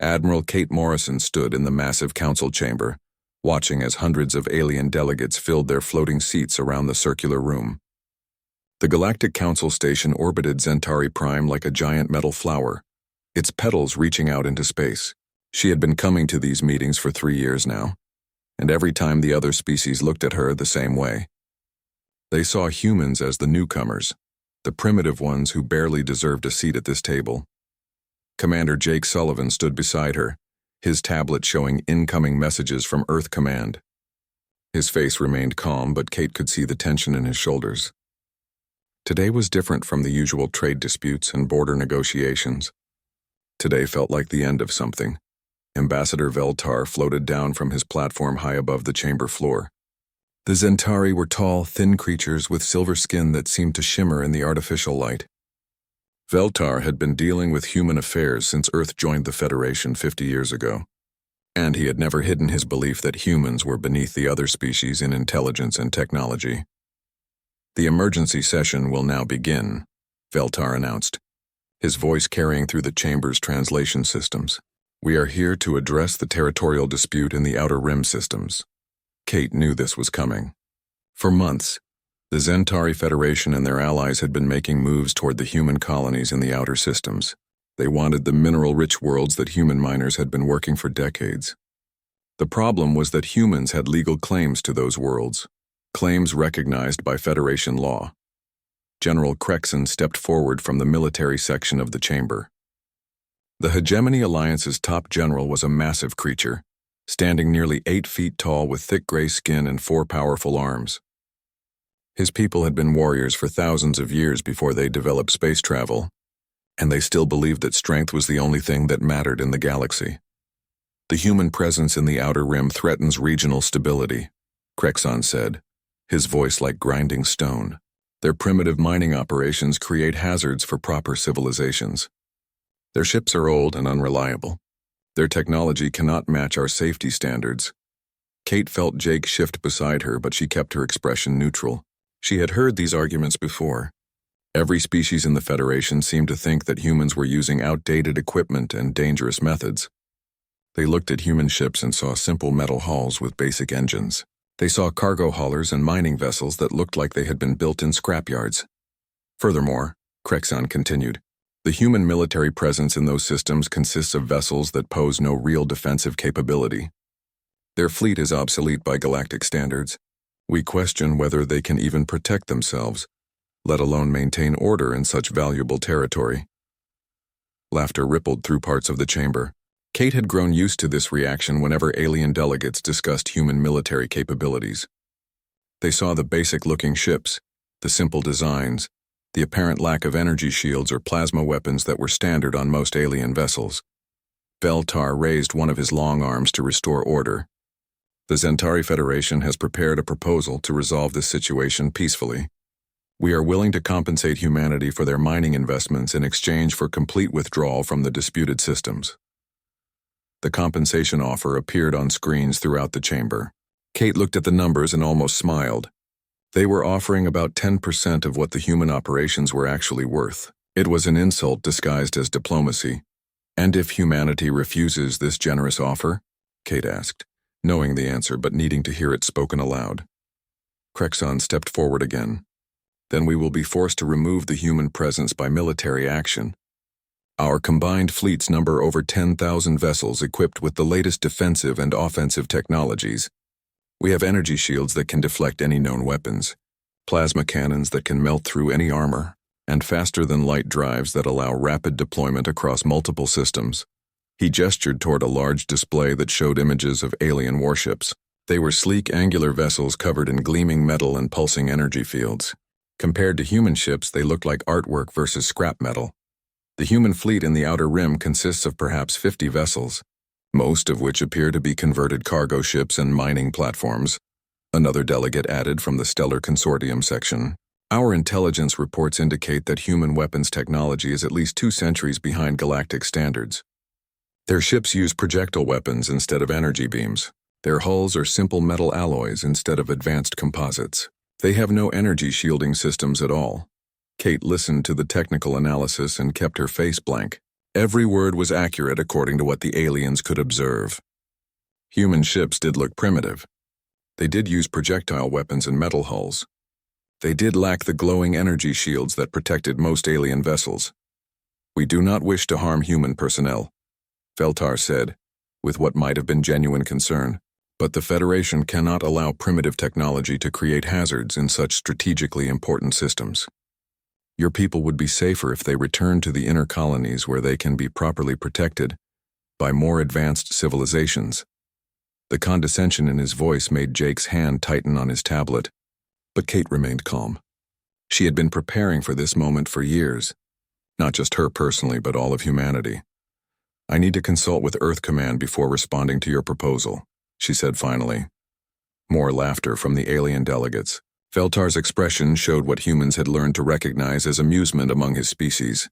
Admiral Kate Morrison stood in the massive council chamber, watching as hundreds of alien delegates filled their floating seats around the circular room. The Galactic Council station orbited Centauri Prime like a giant metal flower, its petals reaching out into space. She had been coming to these meetings for 3 years now, and every time the other species looked at her the same way. They saw humans as the newcomers, the primitive ones who barely deserved a seat at this table. Commander Jake Sullivan stood beside her, his tablet showing incoming messages from Earth Command. His face remained calm, but Kate could see the tension in his shoulders. Today was different from the usual trade disputes and border negotiations. Today felt like the end of something. Ambassador Veltar floated down from his platform high above the chamber floor. The Centauri were tall, thin creatures with silver skin that seemed to shimmer in the artificial light. Veltar had been dealing with human affairs since Earth joined the Federation 50 years ago, and he had never hidden his belief that humans were beneath the other species in intelligence and technology. The emergency session will now begin, Veltar announced, his voice carrying through the chamber's translation systems. We are here to address the territorial dispute in the Outer Rim systems. Kate knew this was coming. For months, the Centauri Federation and their allies had been making moves toward the human colonies in the outer systems. They wanted the mineral-rich worlds that human miners had been working for decades. The problem was that humans had legal claims to those worlds, claims recognized by Federation law. General Crexon stepped forward from the military section of the chamber. The Hegemony Alliance's top general was a massive creature, standing nearly 8 feet tall with thick gray skin and 4 powerful arms. His people had been warriors for thousands of years before they developed space travel, and they still believed that strength was the only thing that mattered in the galaxy. The human presence in the Outer Rim threatens regional stability, Crexon said, his voice like grinding stone. Their primitive mining operations create hazards for proper civilizations. Their ships are old and unreliable. Their technology cannot match our safety standards. Kate felt Jake shift beside her, but she kept her expression neutral. She had heard these arguments before. Every species in the Federation seemed to think that humans were using outdated equipment and dangerous methods. They looked at human ships and saw simple metal hulls with basic engines. They saw cargo haulers and mining vessels that looked like they had been built in scrapyards. Furthermore, Crexon continued, the human military presence in those systems consists of vessels that pose no real defensive capability. Their fleet is obsolete by galactic standards. We question whether they can even protect themselves, let alone maintain order in such valuable territory. Laughter rippled through parts of the chamber. Kate had grown used to this reaction whenever alien delegates discussed human military capabilities. They saw the basic-looking ships, the simple designs, the apparent lack of energy shields or plasma weapons that were standard on most alien vessels. Veltar raised one of his long arms to restore order. The Centauri Federation has prepared a proposal to resolve this situation peacefully. We are willing to compensate humanity for their mining investments in exchange for complete withdrawal from the disputed systems. The compensation offer appeared on screens throughout the chamber. Kate looked at the numbers and almost smiled. They were offering about 10% of what the human operations were actually worth. It was an insult disguised as diplomacy. And if humanity refuses this generous offer? Kate asked, knowing the answer but needing to hear it spoken aloud. Crexon stepped forward again. Then we will be forced to remove the human presence by military action. Our combined fleets number over 10,000 vessels equipped with the latest defensive and offensive technologies. We have energy shields that can deflect any known weapons, plasma cannons that can melt through any armor, and faster-than-light drives that allow rapid deployment across multiple systems. He gestured toward a large display that showed images of alien warships. They were sleek, angular vessels covered in gleaming metal and pulsing energy fields. Compared to human ships, they looked like artwork versus scrap metal. The human fleet in the Outer Rim consists of perhaps 50 vessels, most of which appear to be converted cargo ships and mining platforms. Another delegate added from the Stellar Consortium section. Our intelligence reports indicate that human weapons technology is at least 2 centuries behind galactic standards. Their ships use projectile weapons instead of energy beams. Their hulls are simple metal alloys instead of advanced composites. They have no energy shielding systems at all. Kate listened to the technical analysis and kept her face blank. Every word was accurate according to what the aliens could observe. Human ships did look primitive. They did use projectile weapons and metal hulls. They did lack the glowing energy shields that protected most alien vessels. "We do not wish to harm human personnel," Veltar said, with what might have been genuine concern. "But the Federation cannot allow primitive technology to create hazards in such strategically important systems. Your people would be safer if they returned to the inner colonies where they can be properly protected by more advanced civilizations." The condescension in his voice made Jake's hand tighten on his tablet, but Kate remained calm. She had been preparing for this moment for years, not just her personally, but all of humanity. "I need to consult with Earth Command before responding to your proposal," she said finally. More laughter from the alien delegates. Veltar's expression showed what humans had learned to recognize as amusement among his species.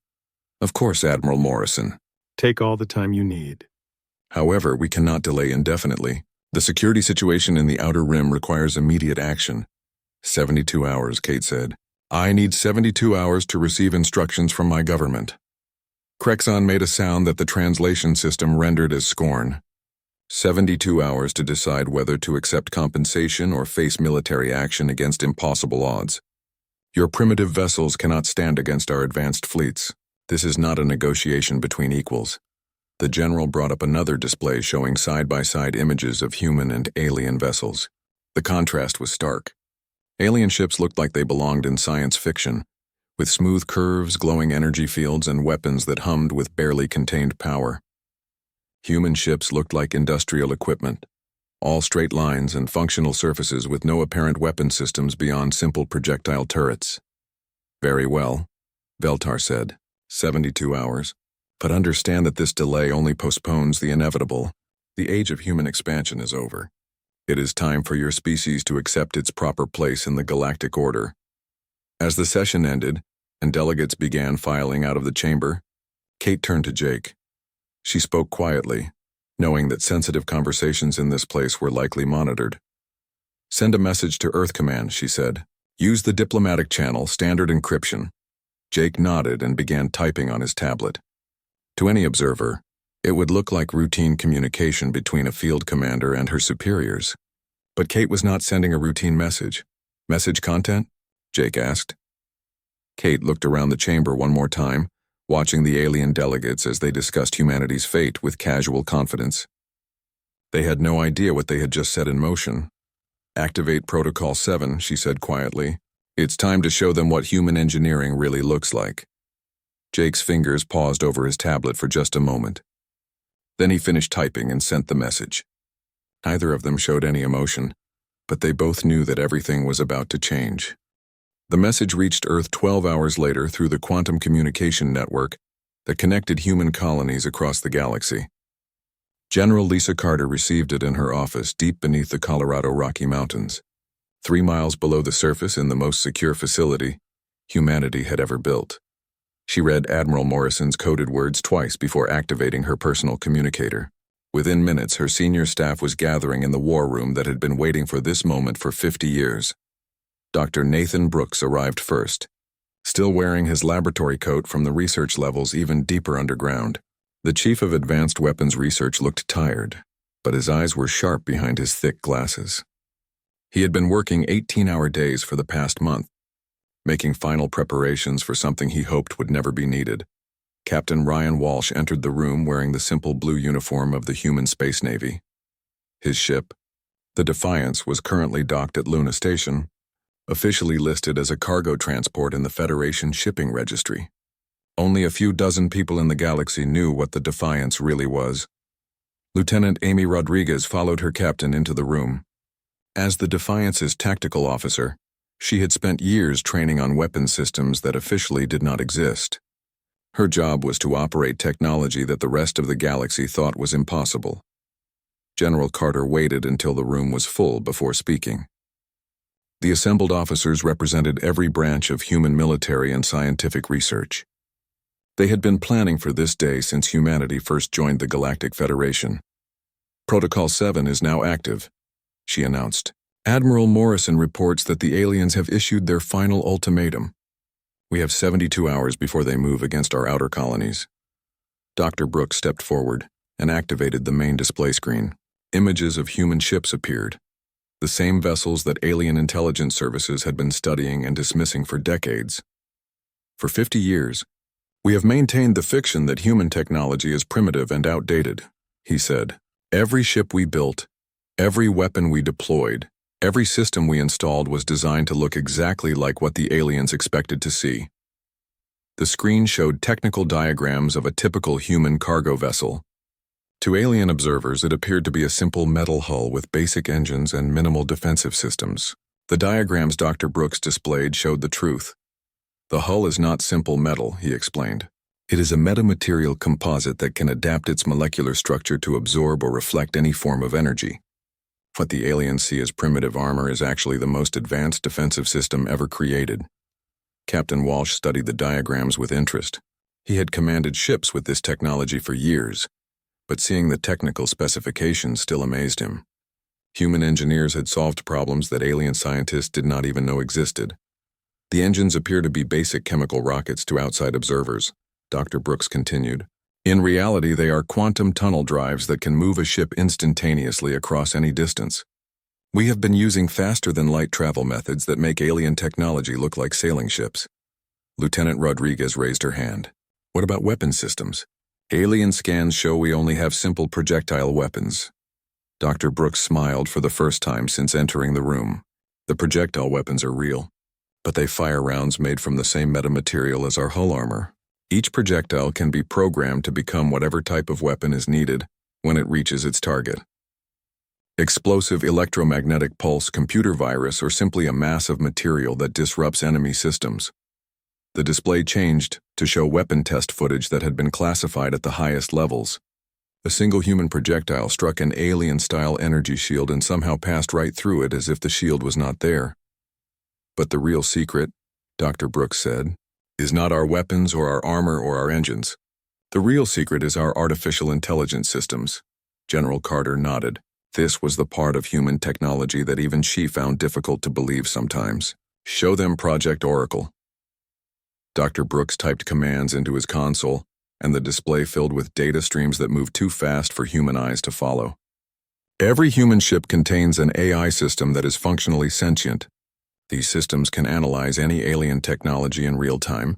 "Of course, Admiral Morrison. Take all the time you need." However, we cannot delay indefinitely. The security situation in the Outer Rim requires immediate action." 72 hours, Kate said. "I need 72 hours to receive instructions from my government." Crexon made a sound that the translation system rendered as scorn. 72 hours to decide whether to accept compensation or face military action against impossible odds. Your primitive vessels cannot stand against our advanced fleets. This is not a negotiation between equals. The general brought up another display showing side-by-side images of human and alien vessels. The contrast was stark. Alien ships looked like they belonged in science fiction, with smooth curves, glowing energy fields, and weapons that hummed with barely contained power. Human ships looked like industrial equipment, all straight lines and functional surfaces with no apparent weapon systems beyond simple projectile turrets. "Very well," Veltar said. 72 hours. But understand that this delay only postpones the inevitable. The age of human expansion is over. It is time for your species to accept its proper place in the galactic order." As the session ended, and delegates began filing out of the chamber, Kate turned to Jake. She spoke quietly, knowing that sensitive conversations in this place were likely monitored. "Send a message to Earth Command," she said. "Use the diplomatic channel, standard encryption." Jake nodded and began typing on his tablet. To any observer, it would look like routine communication between a field commander and her superiors. But Kate was not sending a routine message. "Message content?" Jake asked. Kate looked around the chamber one more time, watching the alien delegates as they discussed humanity's fate with casual confidence. They had no idea what they had just set in motion. "Activate Protocol 7, she said quietly. "It's time to show them what human engineering really looks like." Jake's fingers paused over his tablet for just a moment. Then he finished typing and sent the message. Neither of them showed any emotion, but they both knew that everything was about to change. The message reached Earth 12 hours later through the quantum communication network that connected human colonies across the galaxy. General Lisa Carter received it in her office deep beneath the Colorado Rocky Mountains, 3 miles below the surface in the most secure facility humanity had ever built. She read Admiral Morrison's coded words twice before activating her personal communicator. Within minutes, her senior staff was gathering in the war room that had been waiting for this moment for 50 years. Dr. Nathan Brooks arrived first, still wearing his laboratory coat from the research levels even deeper underground. The chief of advanced weapons research looked tired, but his eyes were sharp behind his thick glasses. He had been working 18-hour days for the past month, making final preparations for something he hoped would never be needed. Captain Ryan Walsh entered the room wearing the simple blue uniform of the human space navy. His ship, the Defiance, was currently docked at Luna Station, officially listed as a cargo transport in the Federation shipping registry. Only a few dozen people in the galaxy knew what the Defiance really was. Lieutenant Amy Rodriguez followed her captain into the room. As the Defiance's tactical officer, she had spent years training on weapon systems that officially did not exist. Her job was to operate technology that the rest of the galaxy thought was impossible. General Carter waited until the room was full before speaking. The assembled officers represented every branch of human military and scientific research. They had been planning for this day since humanity first joined the Galactic Federation. "Protocol 7 is now active," she announced. "Admiral Morrison reports that the aliens have issued their final ultimatum. We have 72 hours before they move against our outer colonies. Dr. Brooks stepped forward and activated the main display screen. Images of human ships appeared, the same vessels that alien intelligence services had been studying and dismissing for decades. For 50 years, we have maintained the fiction that human technology is primitive and outdated, he said. Every ship we built, every weapon we deployed, every system we installed was designed to look exactly like what the aliens expected to see. The screen showed technical diagrams of a typical human cargo vessel. To alien observers, it appeared to be a simple metal hull with basic engines and minimal defensive systems. The diagrams Dr. Brooks displayed showed the truth. The hull is not simple metal, he explained. It is a metamaterial composite that can adapt its molecular structure to absorb or reflect any form of energy. What the aliens see as primitive armor is actually the most advanced defensive system ever created. Captain Walsh studied the diagrams with interest. He had commanded ships with this technology for years, but seeing the technical specifications still amazed him. Human engineers had solved problems that alien scientists did not even know existed. The engines appear to be basic chemical rockets to outside observers, Dr. Brooks continued. In reality, they are quantum tunnel drives that can move a ship instantaneously across any distance. We have been using faster-than-light travel methods that make alien technology look like sailing ships. Lieutenant Rodriguez raised her hand. What about weapon systems? Alien scans show we only have simple projectile weapons. Dr. Brooks smiled for the first time since entering the room. The projectile weapons are real, but they fire rounds made from the same metamaterial as our hull armor. Each projectile can be programmed to become whatever type of weapon is needed when it reaches its target. Explosive electromagnetic pulse, computer virus, or simply a mass of material that disrupts enemy systems. The display changed to show weapon test footage that had been classified at the highest levels. A single human projectile struck an alien-style energy shield and somehow passed right through it as if the shield was not there. But the real secret, Dr. Brooks said, is not our weapons or our armor or our engines. The real secret is our artificial intelligence systems. General Carter nodded. This was the part of human technology that even she found difficult to believe sometimes. Show them Project Oracle. Dr. Brooks typed commands into his console, and the display filled with data streams that moved too fast for human eyes to follow. Every human ship contains an AI system that is functionally sentient. These systems can analyze any alien technology in real time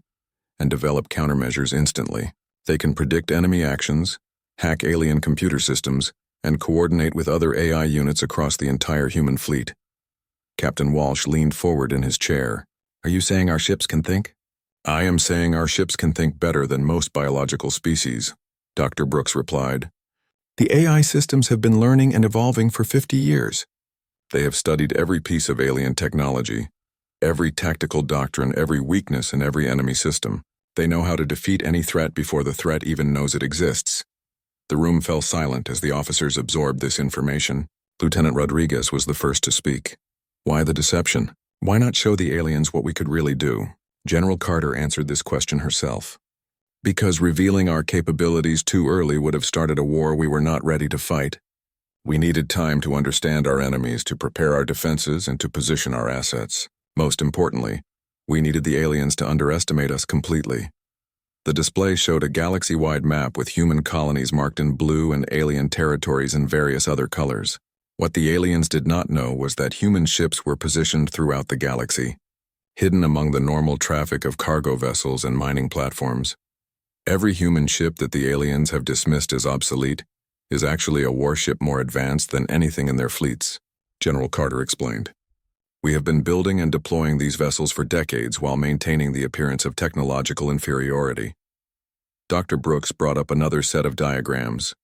and develop countermeasures instantly. They can predict enemy actions, hack alien computer systems, and coordinate with other AI units across the entire human fleet. Captain Walsh leaned forward in his chair. Are you saying our ships can think? I am saying our ships can think better than most biological species, Dr. Brooks replied. The AI systems have been learning and evolving for 50 years. They have studied every piece of alien technology, every tactical doctrine, every weakness in every enemy system. They know how to defeat any threat before the threat even knows it exists. The room fell silent as the officers absorbed this information. Lieutenant Rodriguez was the first to speak. Why the deception? Why not show the aliens what we could really do? General Carter answered this question herself. Because revealing our capabilities too early would have started a war we were not ready to fight. We needed time to understand our enemies, to prepare our defenses, and to position our assets. Most importantly, we needed the aliens to underestimate us completely. The display showed a galaxy-wide map with human colonies marked in blue and alien territories in various other colors. What the aliens did not know was that human ships were positioned throughout the galaxy, hidden among the normal traffic of cargo vessels and mining platforms. Every human ship that the aliens have dismissed as obsolete is actually a warship more advanced than anything in their fleets, General Carter explained. We have been building and deploying these vessels for decades while maintaining the appearance of technological inferiority. Dr. Brooks brought up another set of diagrams.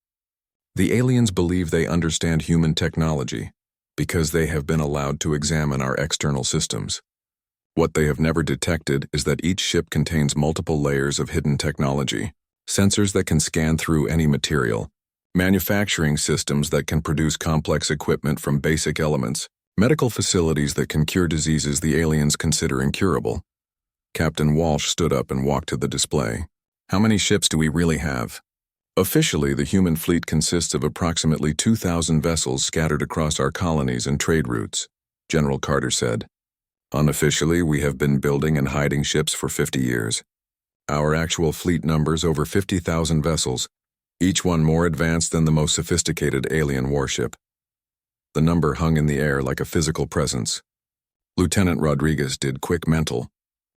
The aliens believe they understand human technology because they have been allowed to examine our external systems. What they have never detected is that each ship contains multiple layers of hidden technology, sensors that can scan through any material, manufacturing systems that can produce complex equipment from basic elements, medical facilities that can cure diseases the aliens consider incurable. Captain Walsh stood up and walked to the display. How many ships do we really have? Officially, the human fleet consists of approximately 2,000 vessels scattered across our colonies and trade routes, General Carter said. Unofficially, we have been building and hiding ships for 50 years. Our actual fleet numbers over 50,000 vessels, each one more advanced than the most sophisticated alien warship. The number hung in the air like a physical presence. Lieutenant Rodriguez did quick mental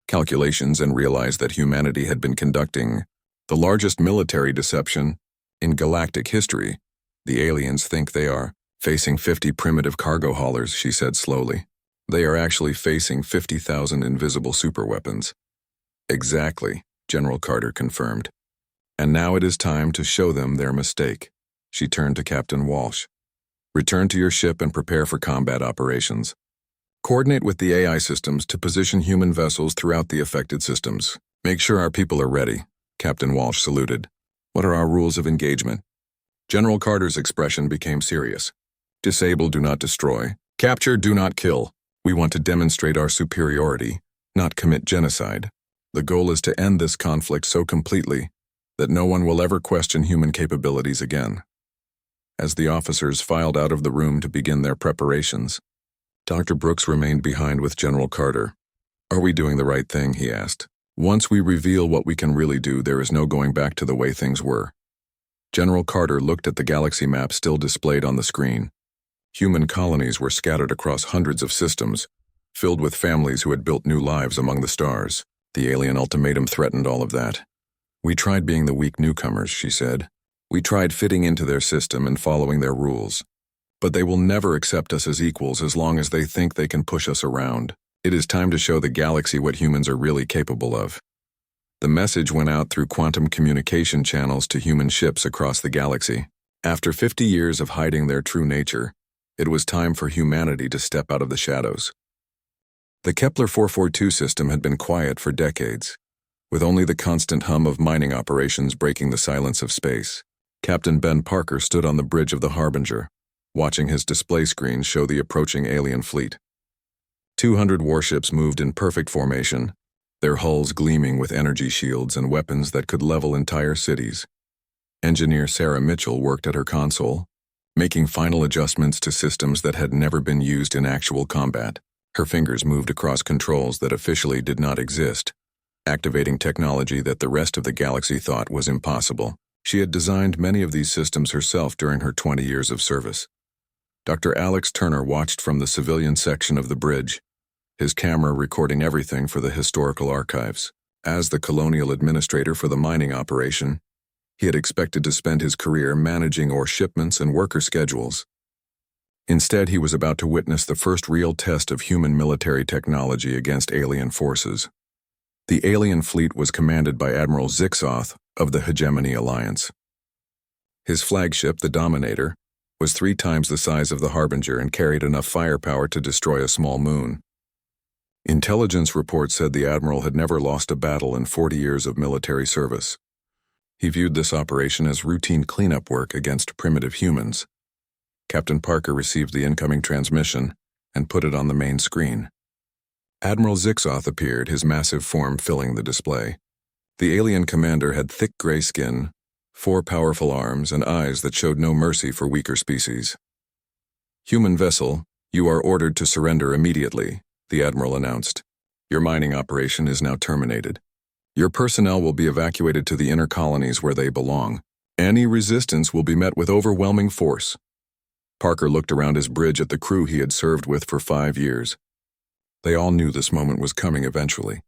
calculations and realized that humanity had been conducting the largest military deception in galactic history. The aliens think they are facing 50 primitive cargo haulers, she said slowly. They are actually facing 50,000 invisible superweapons. Exactly, General Carter confirmed. And now it is time to show them their mistake. She turned to Captain Walsh. Return to your ship and prepare for combat operations. Coordinate with the AI systems to position human vessels throughout the affected systems. Make sure our people are ready. Captain Walsh saluted. What are our rules of engagement? General Carter's expression became serious. Disable, do not destroy. Capture, do not kill. We want to demonstrate our superiority, not commit genocide. The goal is to end this conflict so completely that no one will ever question human capabilities again. As the officers filed out of the room to begin their preparations, Dr. Brooks remained behind with General Carter. Are we doing the right thing, he asked. Once we reveal what we can really do, there is no going back to the way things were. General Carter looked at the galaxy map still displayed on the screen. Human colonies were scattered across hundreds of systems, filled with families who had built new lives among the stars. The alien ultimatum threatened all of that. We tried being the weak newcomers, she said. We tried fitting into their system and following their rules. But they will never accept us as equals as long as they think they can push us around. It is time to show the galaxy what humans are really capable of. The message went out through quantum communication channels to human ships across the galaxy. After 50 years of hiding their true nature, it was time for humanity to step out of the shadows. The Kepler 442 system had been quiet for decades, with only the constant hum of mining operations breaking the silence of space. Captain Ben Parker stood on the bridge of the Harbinger, watching his display screen show the approaching alien fleet. 200 warships moved in perfect formation, their hulls gleaming with energy shields and weapons that could level entire cities. Engineer Sarah Mitchell worked at her console, making final adjustments to systems that had never been used in actual combat. Her fingers moved across controls that officially did not exist, activating technology that the rest of the galaxy thought was impossible. She had designed many of these systems herself during her 20 years of service. Dr. Alex Turner watched from the civilian section of the bridge, his camera recording everything for the historical archives. As the colonial administrator for the mining operation, he had expected to spend his career managing ore shipments and worker schedules. Instead, he was about to witness the first real test of human military technology against alien forces. The alien fleet was commanded by Admiral Zixoth of the Hegemony Alliance. His flagship, the Dominator, was 3 times the size of the Harbinger and carried enough firepower to destroy a small moon. Intelligence reports said the Admiral had never lost a battle in 40 years of military service. He viewed this operation as routine cleanup work against primitive humans. Captain Parker received the incoming transmission and put it on the main screen. Admiral Zixoth appeared, his massive form filling the display. The alien commander had thick gray skin, 4 powerful arms, and eyes that showed no mercy for weaker species. Human vessel, you are ordered to surrender immediately, the Admiral announced. Your mining operation is now terminated. Your personnel will be evacuated to the inner colonies where they belong. Any resistance will be met with overwhelming force. Parker looked around his bridge at the crew he had served with for 5 years. They all knew this moment was coming eventually.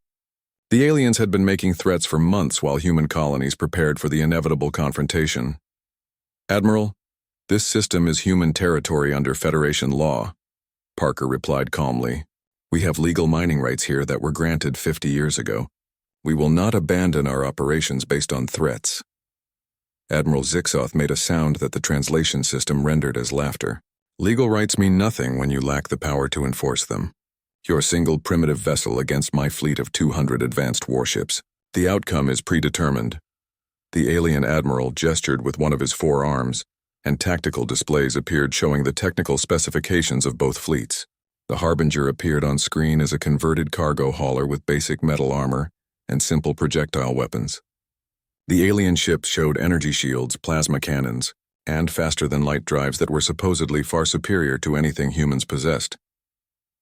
The aliens had been making threats for months while human colonies prepared for the inevitable confrontation. Admiral, this system is human territory under Federation law, Parker replied calmly. We have legal mining rights here that were granted 50 years ago. We will not abandon our operations based on threats. Admiral Zixoth made a sound that the translation system rendered as laughter. Legal rights mean nothing when you lack the power to enforce them. Your single primitive vessel against my fleet of 200 advanced warships. The outcome is predetermined. The alien admiral gestured with one of his 4 arms, and tactical displays appeared showing the technical specifications of both fleets. The Harbinger appeared on screen as a converted cargo hauler with basic metal armor and simple projectile weapons. The alien ships showed energy shields, plasma cannons, and faster-than-light drives that were supposedly far superior to anything humans possessed.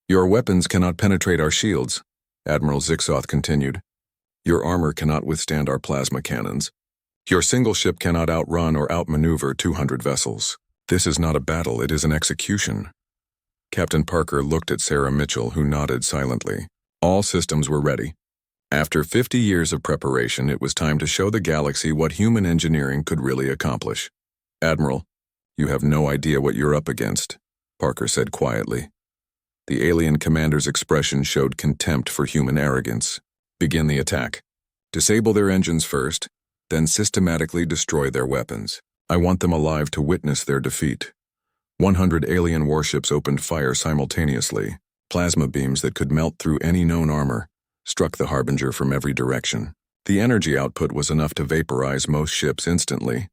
Your weapons cannot penetrate our shields, Admiral Zixoth continued. Your armor cannot withstand our plasma cannons. Your single ship cannot outrun or outmaneuver 200 vessels. This is not a battle, it is an execution. Captain Parker looked at Sarah Mitchell, who nodded silently. All systems were ready. After 50 years of preparation, it was time to show the galaxy what human engineering could really accomplish. Admiral, you have no idea what you're up against, Parker said quietly. The alien commander's expression showed contempt for human arrogance. Begin the attack. Disable their engines first, then systematically destroy their weapons. I want them alive to witness their defeat. 100 alien warships opened fire simultaneously. Plasma beams that could melt through any known armor struck the Harbinger from every direction. The energy output was enough to vaporize most ships instantly.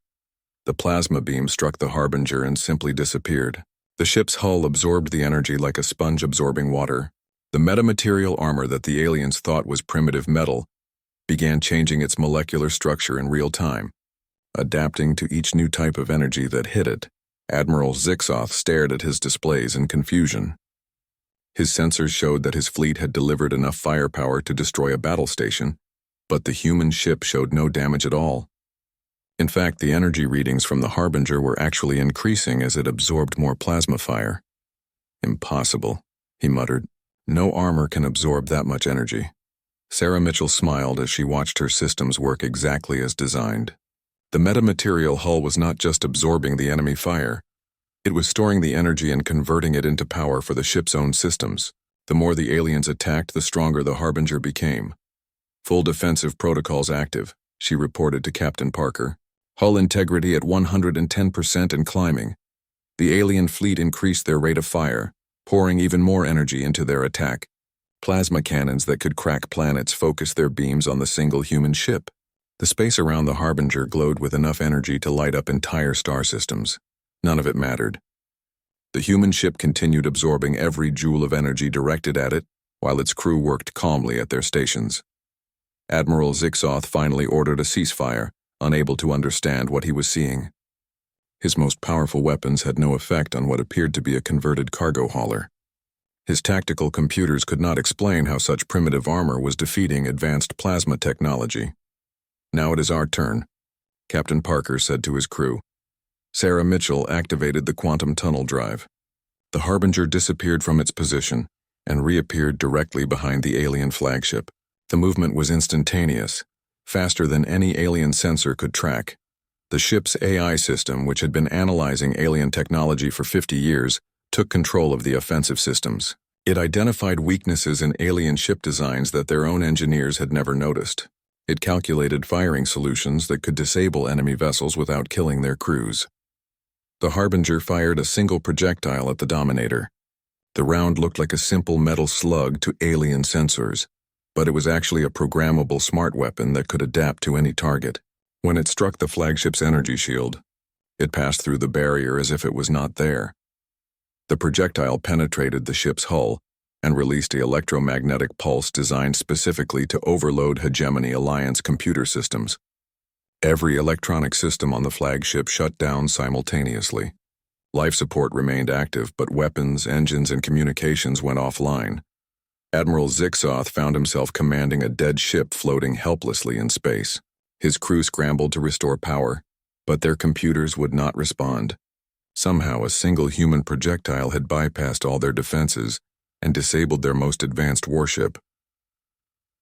The plasma beam struck the Harbinger and simply disappeared. The ship's hull absorbed the energy like a sponge absorbing water. The metamaterial armor that the aliens thought was primitive metal began changing its molecular structure in real time, adapting to each new type of energy that hit it. Admiral Zixoth stared at his displays in confusion. His sensors showed that his fleet had delivered enough firepower to destroy a battle station, but the human ship showed no damage at all. In fact, the energy readings from the Harbinger were actually increasing as it absorbed more plasma fire. Impossible, he muttered. No armor can absorb that much energy. Sarah Mitchell smiled as she watched her systems work exactly as designed. The metamaterial hull was not just absorbing the enemy fire. It was storing the energy and converting it into power for the ship's own systems. The more the aliens attacked, the stronger the Harbinger became. Full defensive protocols active, she reported to Captain Parker. Hull integrity at 110% and climbing. The alien fleet increased their rate of fire, pouring even more energy into their attack. Plasma cannons that could crack planets focused their beams on the single human ship. The space around the Harbinger glowed with enough energy to light up entire star systems. None of it mattered. The human ship continued absorbing every joule of energy directed at it, while its crew worked calmly at their stations. Admiral Zixoth finally ordered a ceasefire, unable to understand what he was seeing. His most powerful weapons had no effect on what appeared to be a converted cargo hauler. His tactical computers could not explain how such primitive armor was defeating advanced plasma technology. Now it is our turn, Captain Parker said to his crew. Sarah Mitchell activated the quantum tunnel drive. The Harbinger disappeared from its position and reappeared directly behind the alien flagship. The movement was instantaneous, faster than any alien sensor could track. The ship's AI system, which had been analyzing alien technology for 50 years, took control of the offensive systems. It identified weaknesses in alien ship designs that their own engineers had never noticed. It calculated firing solutions that could disable enemy vessels without killing their crews. The Harbinger fired a single projectile at the Dominator. The round looked like a simple metal slug to alien sensors, but it was actually a programmable smart weapon that could adapt to any target. When it struck the flagship's energy shield, it passed through the barrier as if it was not there. The projectile penetrated the ship's hull and released an electromagnetic pulse designed specifically to overload Hegemony Alliance computer systems. Every electronic system on the flagship shut down simultaneously. Life support remained active, but weapons, engines, and communications went offline. Admiral Zixoth found himself commanding a dead ship floating helplessly in space. His crew scrambled to restore power, but their computers would not respond. Somehow, a single human projectile had bypassed all their defenses and disabled their most advanced warship.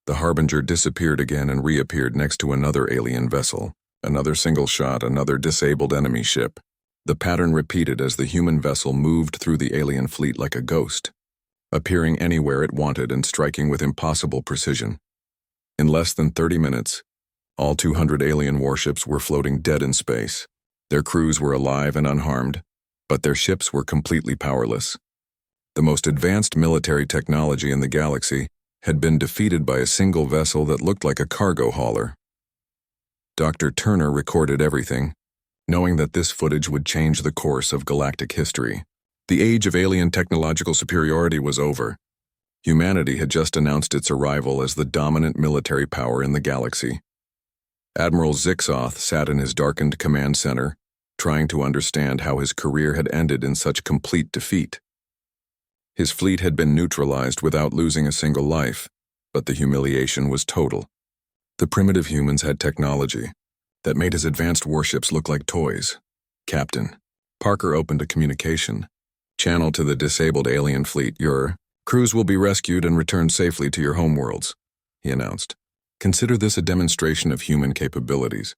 The Harbinger disappeared again and reappeared next to another alien vessel. Another single shot, another disabled enemy ship. The pattern repeated as the human vessel moved through the alien fleet like a ghost, appearing anywhere it wanted and striking with impossible precision. In less than 30 minutes, all 200 alien warships were floating dead in space. Their crews were alive and unharmed, but their ships were completely powerless. The most advanced military technology in the galaxy had been defeated by a single vessel that looked like a cargo hauler. Dr. Turner recorded everything, knowing that this footage would change the course of galactic history. The age of alien technological superiority was over. Humanity had just announced its arrival as the dominant military power in the galaxy. Admiral Zixoth sat in his darkened command center, trying to understand how his career had ended in such complete defeat. His fleet had been neutralized without losing a single life, but the humiliation was total. The primitive humans had technology that made his advanced warships look like toys. Captain. Parker opened a communication channel to the disabled alien fleet. Your crews will be rescued and returned safely to your homeworlds, he announced. Consider this a demonstration of human capabilities.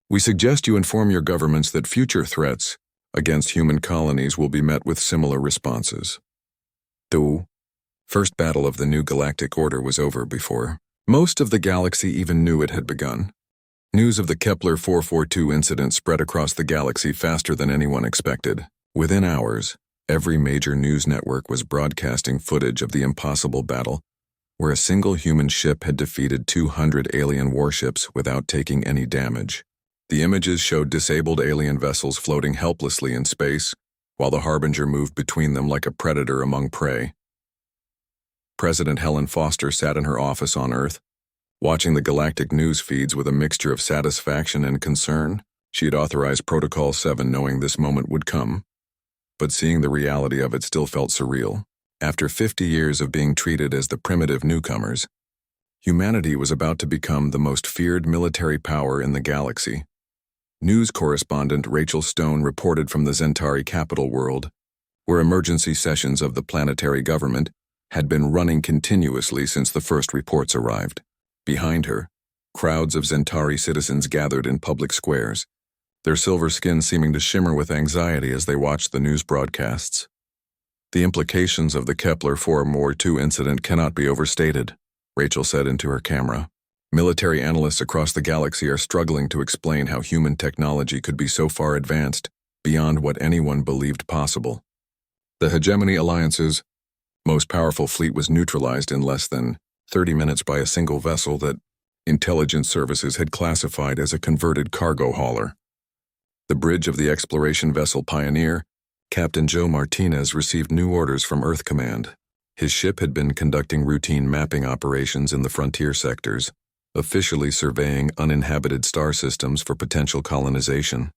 We suggest you inform your governments that future threats against human colonies will be met with similar responses. The first battle of the new galactic order was over before most of the galaxy even knew it had begun. News of the Kepler 442 incident spread across the galaxy faster than anyone expected. Within hours, every major news network was broadcasting footage of the impossible battle, where a single human ship had defeated 200 alien warships without taking any damage. The images showed disabled alien vessels floating helplessly in space, while the Harbinger moved between them like a predator among prey. President Helen Foster sat in her office on Earth, watching the galactic news feeds with a mixture of satisfaction and concern. She had authorized Protocol 7 knowing this moment would come, but seeing the reality of it still felt surreal. After 50 years of being treated as the primitive newcomers, humanity was about to become the most feared military power in the galaxy. News correspondent Rachel Stone reported from the Zentari capital world, where emergency sessions of the planetary government had been running continuously since the first reports arrived. Behind her, crowds of Zentari citizens gathered in public squares, their silver skin seeming to shimmer with anxiety as they watched the news broadcasts. The implications of the Kepler 442 incident cannot be overstated, Rachel said into her camera. Military analysts across the galaxy are struggling to explain how human technology could be so far advanced beyond what anyone believed possible. The Hegemony Alliance's most powerful fleet was neutralized in less than 30 minutes by a single vessel that intelligence services had classified as a converted cargo hauler. The bridge of the exploration vessel Pioneer, Captain Joe Martinez received new orders from Earth Command. His ship had been conducting routine mapping operations in the frontier sectors, officially surveying uninhabited star systems for potential colonization.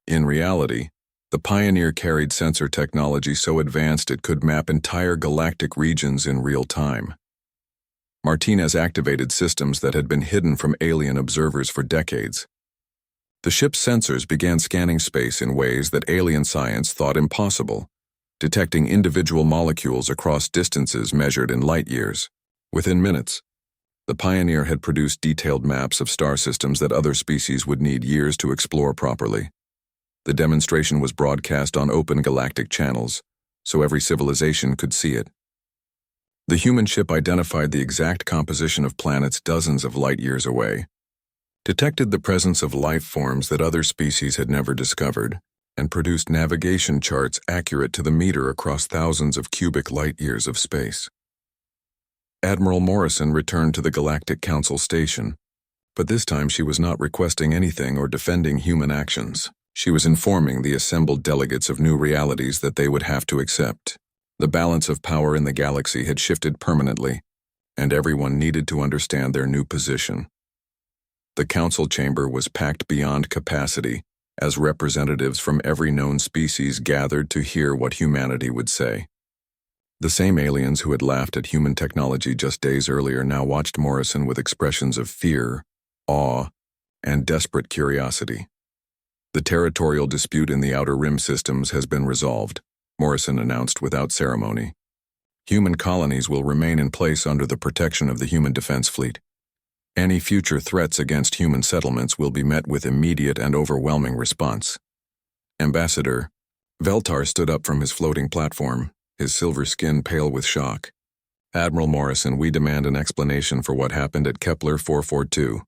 In reality, the Pioneer carried sensor technology so advanced it could map entire galactic regions in real time. Martinez activated systems that had been hidden from alien observers for decades. The ship's sensors began scanning space in ways that alien science thought impossible, detecting individual molecules across distances measured in light years. Within minutes, the Pioneer had produced detailed maps of star systems that other species would need years to explore properly. The demonstration was broadcast on open galactic channels, so every civilization could see it. The human ship identified the exact composition of planets dozens of light years away, detected the presence of life forms that other species had never discovered, and produced navigation charts accurate to the meter across thousands of cubic light years of space. Admiral Morrison returned to the Galactic Council station, but this time she was not requesting anything or defending human actions. She was informing the assembled delegates of new realities that they would have to accept. The balance of power in the galaxy had shifted permanently, and everyone needed to understand their new position. The council chamber was packed beyond capacity as representatives from every known species gathered to hear what humanity would say. The same aliens who had laughed at human technology just days earlier now watched Morrison with expressions of fear, awe, and desperate curiosity. The territorial dispute in the Outer Rim systems has been resolved, Morrison announced without ceremony. Human colonies will remain in place under the protection of the Human Defense Fleet. Any future threats against human settlements will be met with immediate and overwhelming response. Ambassador Veltar stood up from his floating platform, his silver skin pale with shock. Admiral Morrison, we demand an explanation for what happened at Kepler 442.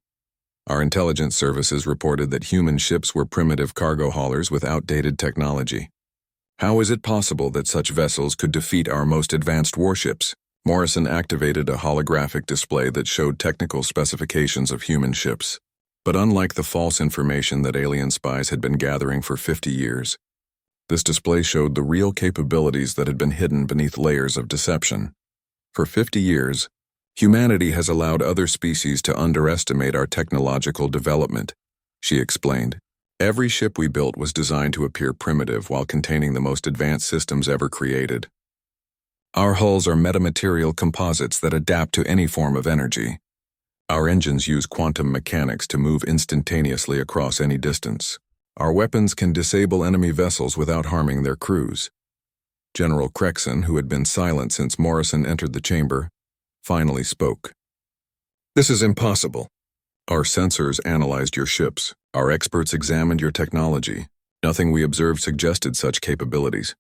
Our intelligence services reported that human ships were primitive cargo haulers with outdated technology. How is it possible that such vessels could defeat our most advanced warships? Morrison activated a holographic display that showed technical specifications of human ships. But unlike the false information that alien spies had been gathering for 50 years, this display showed the real capabilities that had been hidden beneath layers of deception. For 50 years, humanity has allowed other species to underestimate our technological development, she explained. Every ship we built was designed to appear primitive while containing the most advanced systems ever created. Our hulls are metamaterial composites that adapt to any form of energy. Our engines use quantum mechanics to move instantaneously across any distance. Our weapons can disable enemy vessels without harming their crews. General Crexon, who had been silent since Morrison entered the chamber, finally spoke. This is impossible. Our sensors analyzed your ships. Our experts examined your technology. Nothing we observed suggested such capabilities.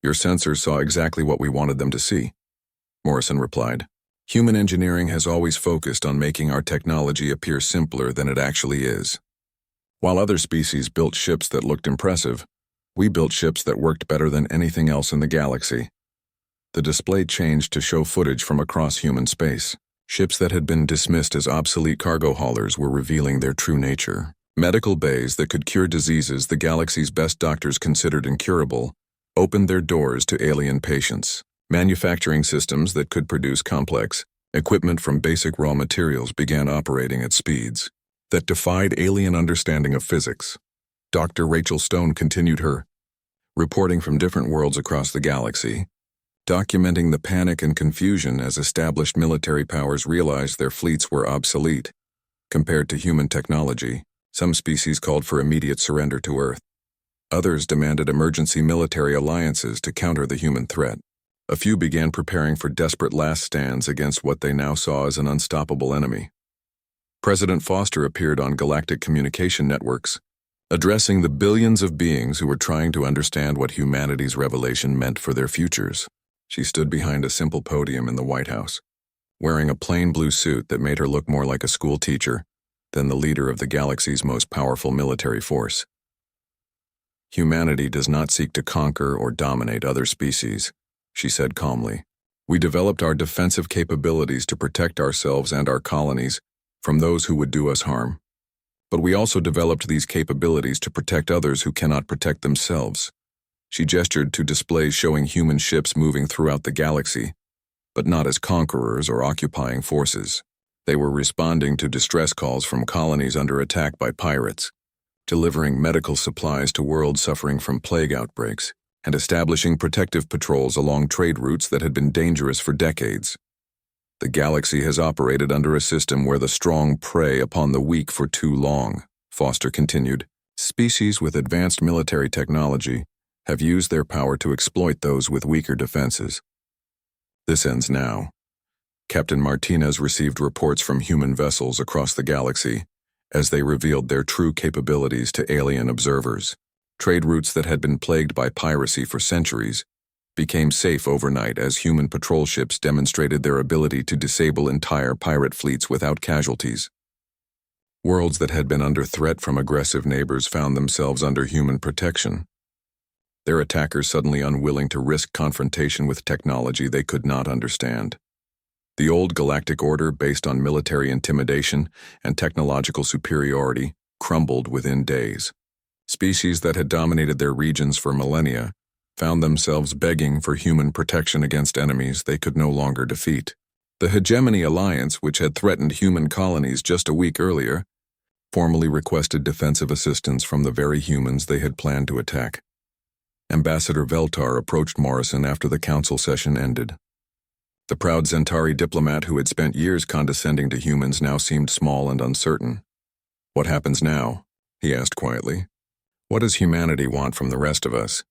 Your sensors saw exactly what we wanted them to see, Morrison replied. Human engineering has always focused on making our technology appear simpler than it actually is. While other species built ships that looked impressive, we built ships that worked better than anything else in the galaxy. The display changed to show footage from across human space. Ships that had been dismissed as obsolete cargo haulers were revealing their true nature. Medical bays that could cure diseases the galaxy's best doctors considered incurable opened their doors to alien patients. Manufacturing systems that could produce complex equipment from basic raw materials began operating at speeds that defied alien understanding of physics. Dr. Rachel Stone continued her reporting from different worlds across the galaxy, documenting the panic and confusion as established military powers realized their fleets were obsolete. Compared to human technology, some species called for immediate surrender to Earth. Others demanded emergency military alliances to counter the human threat. A few began preparing for desperate last stands against what they now saw as an unstoppable enemy. President Foster appeared on galactic communication networks, addressing the billions of beings who were trying to understand what humanity's revelation meant for their futures. She stood behind a simple podium in the White House, wearing a plain blue suit that made her look more like a school teacher than the leader of the galaxy's most powerful military force. Humanity does not seek to conquer or dominate other species, she said calmly. We developed our defensive capabilities to protect ourselves and our colonies from those who would do us harm. But we also developed these capabilities to protect others who cannot protect themselves. She gestured to displays showing human ships moving throughout the galaxy, but not as conquerors or occupying forces. They were responding to distress calls from colonies under attack by pirates, delivering medical supplies to worlds suffering from plague outbreaks, and establishing protective patrols along trade routes that had been dangerous for decades. The galaxy has operated under a system where the strong prey upon the weak for too long, Foster continued. Species with advanced military technology have used their power to exploit those with weaker defenses. This ends now. Captain Martinez received reports from human vessels across the galaxy as they revealed their true capabilities to alien observers. Trade routes that had been plagued by piracy for centuries became safe overnight as human patrol ships demonstrated their ability to disable entire pirate fleets without casualties. Worlds that had been under threat from aggressive neighbors found themselves under human protection, their attackers suddenly unwilling to risk confrontation with technology they could not understand. The old galactic order, based on military intimidation and technological superiority, crumbled within days. Species that had dominated their regions for millennia found themselves begging for human protection against enemies they could no longer defeat. The Hegemony Alliance, which had threatened human colonies just a week earlier, formally requested defensive assistance from the very humans they had planned to attack. Ambassador Veltar approached Morrison after the council session ended. The proud Zentari diplomat who had spent years condescending to humans now seemed small and uncertain. What happens now? He asked quietly. What does humanity want from the rest of us?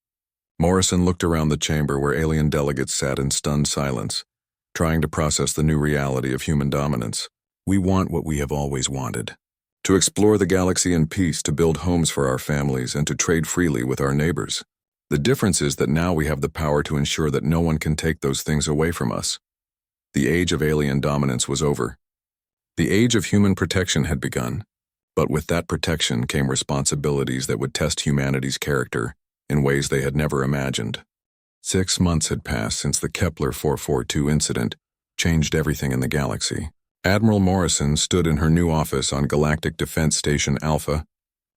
Morrison looked around the chamber where alien delegates sat in stunned silence, trying to process the new reality of human dominance. We want what we have always wanted. To explore the galaxy in peace, to build homes for our families, and to trade freely with our neighbors. The difference is that now we have the power to ensure that no one can take those things away from us. The age of alien dominance was over. The age of human protection had begun, but with that protection came responsibilities that would test humanity's character in ways they had never imagined. 6 months had passed since the Kepler 442 incident changed everything in the galaxy. Admiral Morrison stood in her new office on Galactic Defense Station Alpha,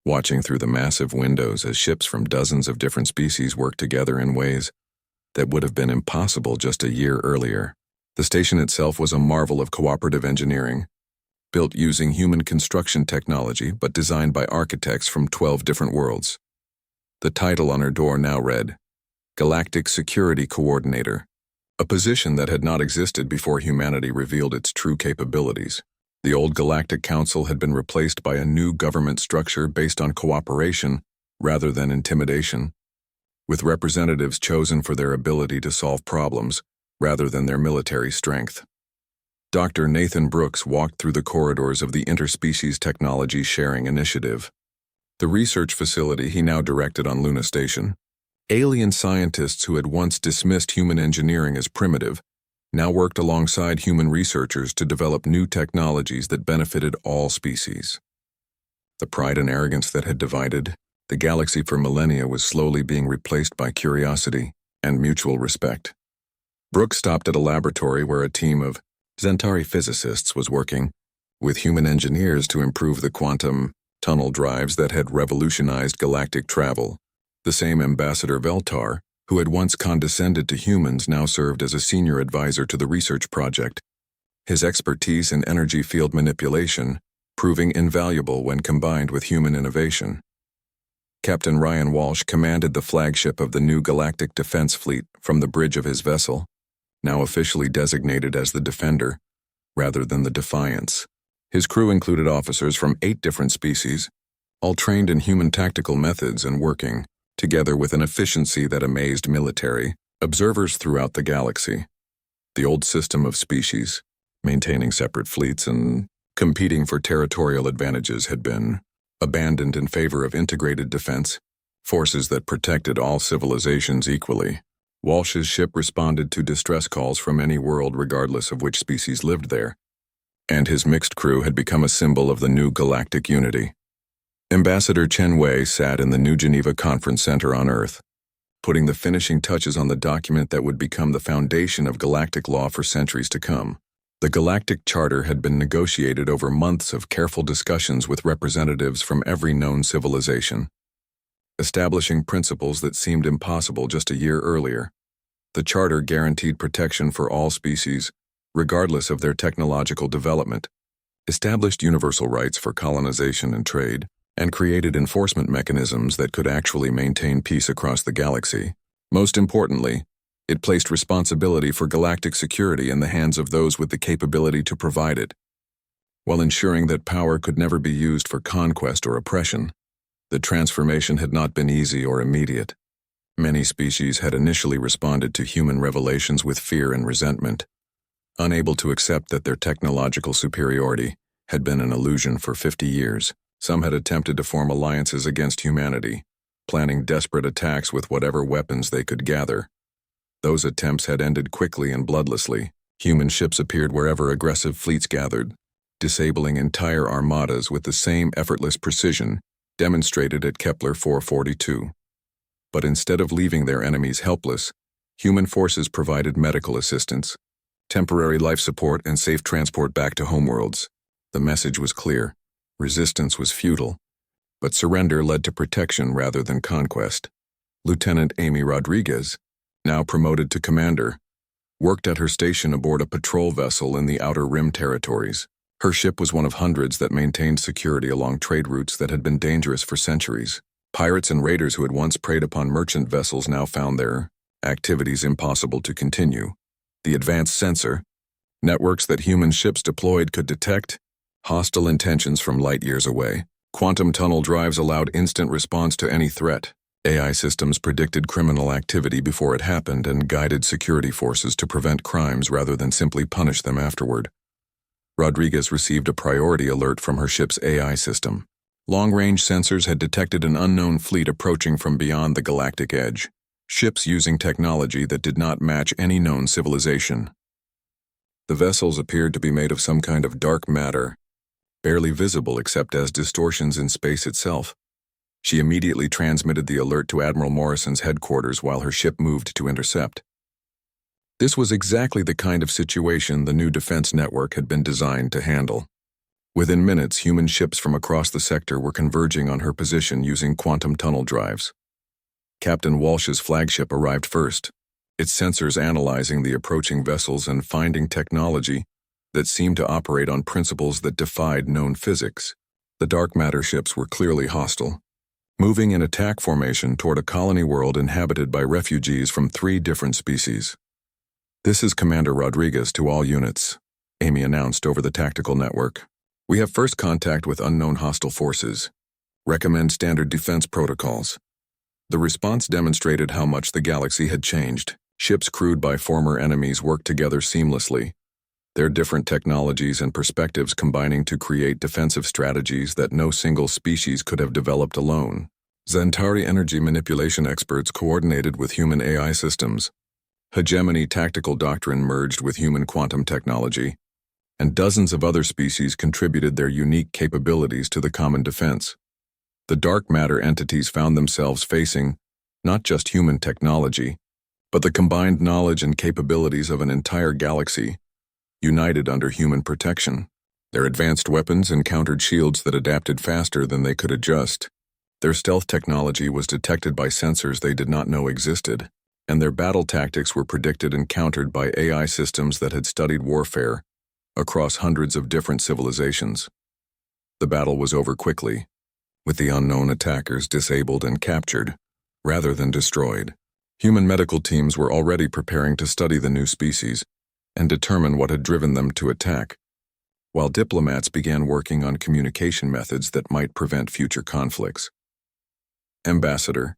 watching through the massive windows as ships from dozens of different species worked together in ways that would have been impossible just a year earlier. The station itself was a marvel of cooperative engineering, built using human construction technology but designed by architects from 12 different worlds. The title on her door now read, Galactic Security Coordinator, a position that had not existed before humanity revealed its true capabilities. The old Galactic Council had been replaced by a new government structure based on cooperation rather than intimidation, with representatives chosen for their ability to solve problems rather than their military strength. Dr. Nathan Brooks walked through the corridors of the Interspecies Technology Sharing Initiative, the research facility he now directed on Luna Station. Alien scientists who had once dismissed human engineering as primitive now worked alongside human researchers to develop new technologies that benefited all species. The pride and arrogance that had divided the galaxy for millennia was slowly being replaced by curiosity and mutual respect. Brooks stopped at a laboratory where a team of Zentari physicists was working with human engineers to improve the quantum tunnel drives that had revolutionized galactic travel. The same Ambassador Veltar, who had once condescended to humans, now served as a senior advisor to the research project, his expertise in energy field manipulation proving invaluable when combined with human innovation. Captain Ryan Walsh commanded the flagship of the new Galactic Defense Fleet from the bridge of his vessel, now officially designated as the Defender, rather than the Defiance. His crew included officers from 8 different species, all trained in human tactical methods and working together with an efficiency that amazed military observers throughout the galaxy. The old system of species, maintaining separate fleets and competing for territorial advantages, had been abandoned in favor of integrated defense, forces that protected all civilizations equally. Walsh's ship responded to distress calls from any world regardless of which species lived there, and his mixed crew had become a symbol of the new galactic unity. Ambassador Chen Wei sat in the New Geneva Conference Center on Earth, putting the finishing touches on the document that would become the foundation of galactic law for centuries to come. The Galactic Charter had been negotiated over months of careful discussions with representatives from every known civilization, establishing principles that seemed impossible just a year earlier. The Charter guaranteed protection for all species, regardless of their technological development, established universal rights for colonization and trade, and created enforcement mechanisms that could actually maintain peace across the galaxy. Most importantly, it placed responsibility for galactic security in the hands of those with the capability to provide it, while ensuring that power could never be used for conquest or oppression. The transformation had not been easy or immediate. Many species had initially responded to human revelations with fear and resentment, unable to accept that their technological superiority had been an illusion for 50 years. Some had attempted to form alliances against humanity, planning desperate attacks with whatever weapons they could gather. Those attempts had ended quickly and bloodlessly. Human ships appeared wherever aggressive fleets gathered, disabling entire armadas with the same effortless precision demonstrated at Kepler 442. But instead of leaving their enemies helpless, human forces provided medical assistance, temporary life support, and safe transport back to homeworlds. The message was clear. Resistance was futile, but surrender led to protection rather than conquest. Lieutenant Amy Rodriguez, now promoted to commander, worked at her station aboard a patrol vessel in the Outer Rim territories. Her ship was one of hundreds that maintained security along trade routes that had been dangerous for centuries. Pirates and raiders who had once preyed upon merchant vessels now found their activities impossible to continue. The advanced sensor networks that human ships deployed could detect hostile intentions from light years away. Quantum tunnel drives allowed instant response to any threat. AI systems predicted criminal activity before it happened and guided security forces to prevent crimes rather than simply punish them afterward. Rodriguez received a priority alert from her ship's AI system. Long-range sensors had detected an unknown fleet approaching from beyond the galactic edge, ships using technology that did not match any known civilization. The vessels appeared to be made of some kind of dark matter, barely visible except as distortions in space itself. She immediately transmitted the alert to Admiral Morrison's headquarters while her ship moved to intercept. This was exactly the kind of situation the new defense network had been designed to handle. Within minutes, human ships from across the sector were converging on her position using quantum tunnel drives. Captain Walsh's flagship arrived first, its sensors analyzing the approaching vessels and finding technology that seemed to operate on principles that defied known physics. The dark matter ships were clearly hostile, moving in attack formation toward a colony world inhabited by refugees from 3 different species. "This is Commander Rodriguez to all units," Amy announced over the tactical network. We have first contact with unknown hostile forces. Recommend standard defense protocols. The response demonstrated how much the galaxy had changed. Ships crewed by former enemies worked together seamlessly, their different technologies and perspectives combining to create defensive strategies that no single species could have developed alone. Zentari energy manipulation experts coordinated with human AI systems. Hegemony tactical doctrine merged with human quantum technology, and dozens of other species contributed their unique capabilities to the common defense. The dark matter entities found themselves facing not just human technology, but the combined knowledge and capabilities of an entire galaxy, united under human protection. Their advanced weapons encountered shields that adapted faster than they could adjust. Their stealth technology was detected by sensors they did not know existed, and their battle tactics were predicted and countered by AI systems that had studied warfare across hundreds of different civilizations. The battle was over quickly, with the unknown attackers disabled and captured, rather than destroyed. Human medical teams were already preparing to study the new species and determine what had driven them to attack, while diplomats began working on communication methods that might prevent future conflicts. Ambassador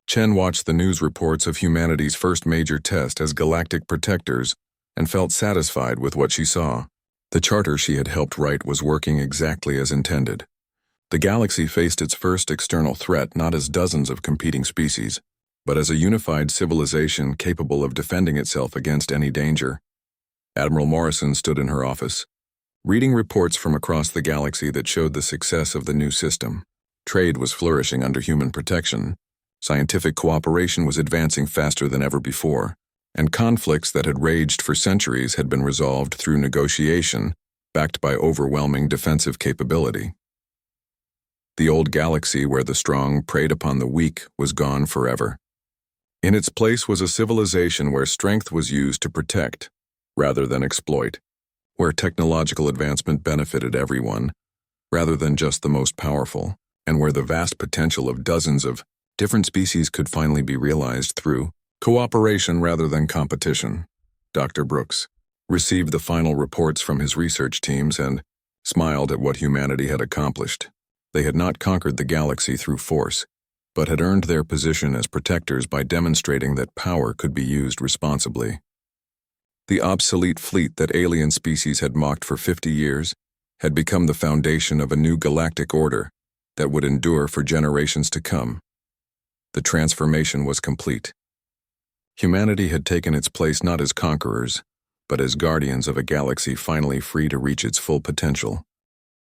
Chen watched the news reports of humanity's first major test as galactic protectors and felt satisfied with what she saw. The charter she had helped write was working exactly as intended. The galaxy faced its first external threat not as dozens of competing species, but as a unified civilization capable of defending itself against any danger. Admiral Morrison stood in her office, reading reports from across the galaxy that showed the success of the new system. Trade was flourishing under human protection, scientific cooperation was advancing faster than ever before, and conflicts that had raged for centuries had been resolved through negotiation, backed by overwhelming defensive capability. The old galaxy where the strong preyed upon the weak was gone forever. In its place was a civilization where strength was used to protect, rather than exploit, where technological advancement benefited everyone, rather than just the most powerful, and where the vast potential of dozens of different species could finally be realized through cooperation rather than competition. Dr. Brooks received the final reports from his research teams and smiled at what humanity had accomplished. They had not conquered the galaxy through force, but had earned their position as protectors by demonstrating that power could be used responsibly. The obsolete fleet that alien species had mocked for 50 years had become the foundation of a new galactic order that would endure for generations to come. The transformation was complete. Humanity had taken its place not as conquerors, but as guardians of a galaxy finally free to reach its full potential.